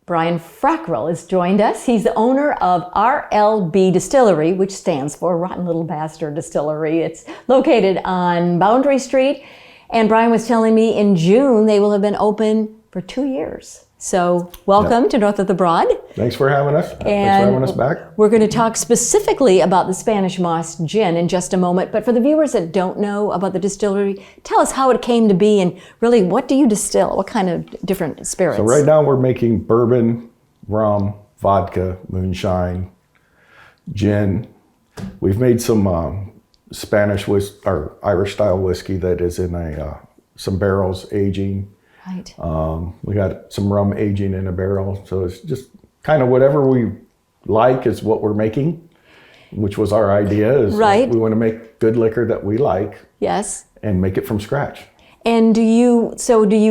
Brian Fackrell has joined us. He's the owner of R.L.B Distillery, which stands for Rotten Little Bastard Distillery. It's located on Boundary Street. And Brian was telling me in June they will have been open for 2 years. So welcome to North of the Broad. Thanks for having us. And thanks for having us back. We're going to talk specifically about the Spanish Moss Gin in just a moment. But for the viewers that don't know about the distillery, tell us how it came to be and really what do you distill? What kind of different spirits? So right now we're making bourbon, rum, vodka, moonshine, gin. We've made some Spanish or Irish style whiskey that is in some barrels aging. Right. We got some rum aging in a barrel. So it's just kind of whatever we like is what we're making, which was our idea. Is right. We want to make good liquor that we like. Yes. And make it from scratch. And do you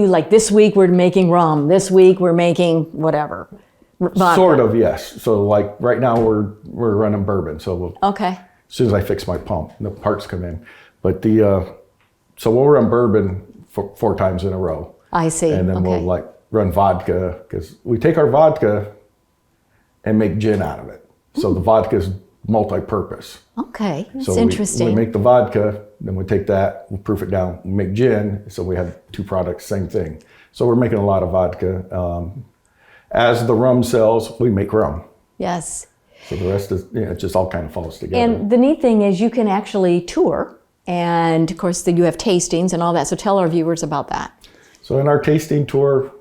like this week we're making rum, this week we're making whatever? Vodka. Sort of, yes. So like right now we're running bourbon. So okay. As soon as I fix my pump, the parts come in. But so we'll run bourbon 4 times in a row. I see. And then we'll run vodka because we take our vodka and make gin out of it. So the vodka is multi-purpose. Okay, that's so interesting. We make the vodka, then we take that, we proof it down, we make gin. So we have 2 products, same thing. So we're making a lot of vodka. As the rum sells, we make rum. Yes. So the rest is, it just all kind of falls together. And the neat thing is you can actually tour. And of course, you have tastings and all that. So tell our viewers about that. So in our tasting tour,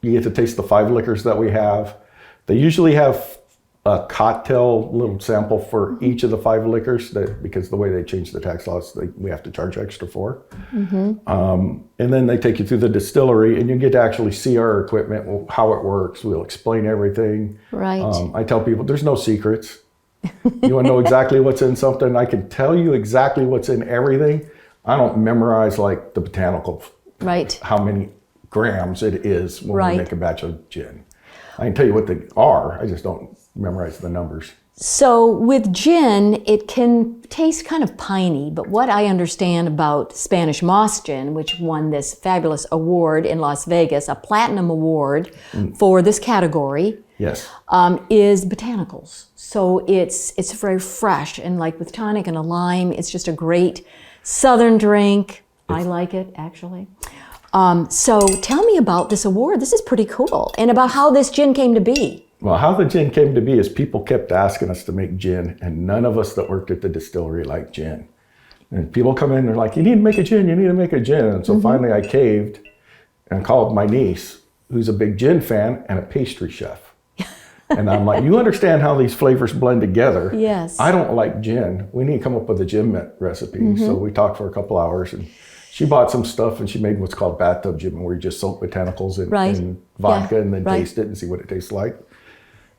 you get to taste the 5 liquors that we have. They usually have a cocktail little sample for each of the 5 liquors because the way they change the tax laws, we have to charge extra for. Mm-hmm. And then they take you through the distillery and you get to actually see our equipment, how it works. We'll explain everything. Right. I tell people there's no secrets. You want to know exactly what's in something? I can tell you exactly what's in everything. I don't memorize like the botanical. Right. How many grams it is when we make a batch of gin. I can tell you what they are, I just don't memorize the numbers. So with gin, it can taste kind of piney, but what I understand about Spanish Moss Gin, which won this fabulous award in Las Vegas, a platinum award for this category, yes, is botanicals. So it's very fresh, and like with tonic and a lime, it's just a great southern drink. I like it, actually. So tell me about this award. This is pretty cool. And about how this gin came to be. Well, how the gin came to be is people kept asking us to make gin, and none of us that worked at the distillery liked gin. And people come in, they're like, you need to make a gin, you need to make a gin. And so finally I caved and called my niece, who's a big gin fan and a pastry chef. And I'm like, you understand how these flavors blend together. Yes. I don't like gin. We need to come up with a gin recipe. So we talked for a couple hours and she bought some stuff and she made what's called bathtub gin, where you just soak botanicals in vodka and then taste it and see what it tastes like.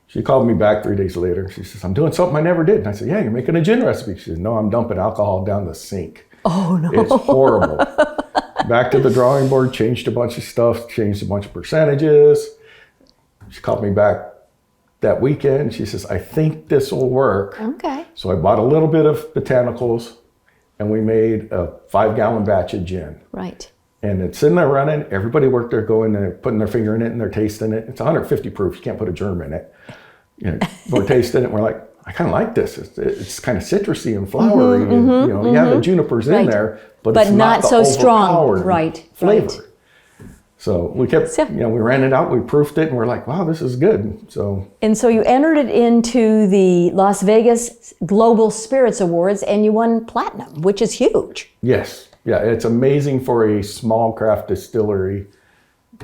She called me back 3 days later. She says, I'm doing something I never did. And I said, yeah, you're making a gin recipe. She said, no, I'm dumping alcohol down the sink. Oh, no. It's horrible. Back to the drawing board, changed a bunch of stuff, changed a bunch of percentages. She called me back that weekend. She says, I think this will work. Okay. So I bought a little bit of botanicals and we made a 5-gallon batch of gin. Right. And it's in there running. Everybody worked there going and putting their finger in it and they're tasting it. It's 150 proof. You can't put a germ in it. You know, we're tasting it and we're like, I kind of like this. It's kind of citrusry and flowery. And, you have the junipers in there, but it's not the so strong. Flavor. Right. So we kept, we ran it out, we proofed it, and we're like, wow, this is good. And so you entered it into the Las Vegas Global Spirits Awards and you won platinum, which is huge. Yes. Yeah, it's amazing for a small craft distillery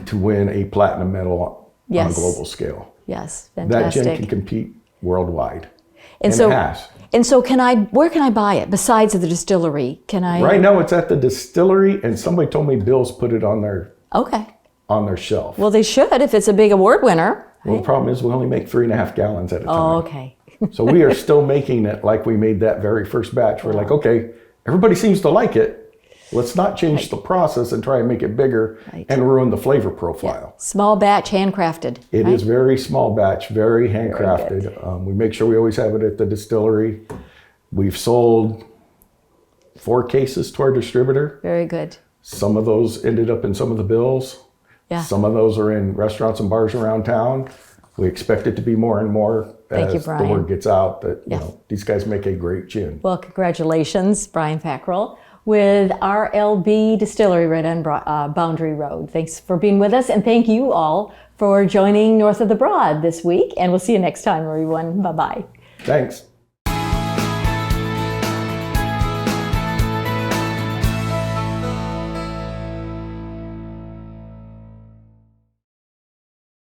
to win a platinum medal on a global scale. Yes, fantastic. That gin can compete worldwide. And so, it has. And so where can I buy it besides the distillery? Right now it's at the distillery, and somebody told me Bill's put it on their on their shelf. Well, they should if it's a big award winner. Well, the problem is we only make 3.5 gallons at a time. Oh, okay. So we are still making it like we made that very first batch. We're like, okay, everybody seems to like it. Let's not change the process and try and make it bigger and ruin the flavor profile. Yeah. Small batch, handcrafted. It is very small batch, very handcrafted. We make sure we always have it at the distillery. We've sold 4 cases to our distributor. Very good. Some of those ended up in some of the bills. Yeah. Some of those are in restaurants and bars around town. We expect it to be more and more Thank you, as the Brian. word gets out that Yes. you know, these guys make a great gin. Well, congratulations, Brian Fackrell, with RLB Distillery right on Boundary Road. Thanks for being with us, and thank you all for joining North of the Broad this week. And we'll see you next time, everyone. Bye-bye. Thanks.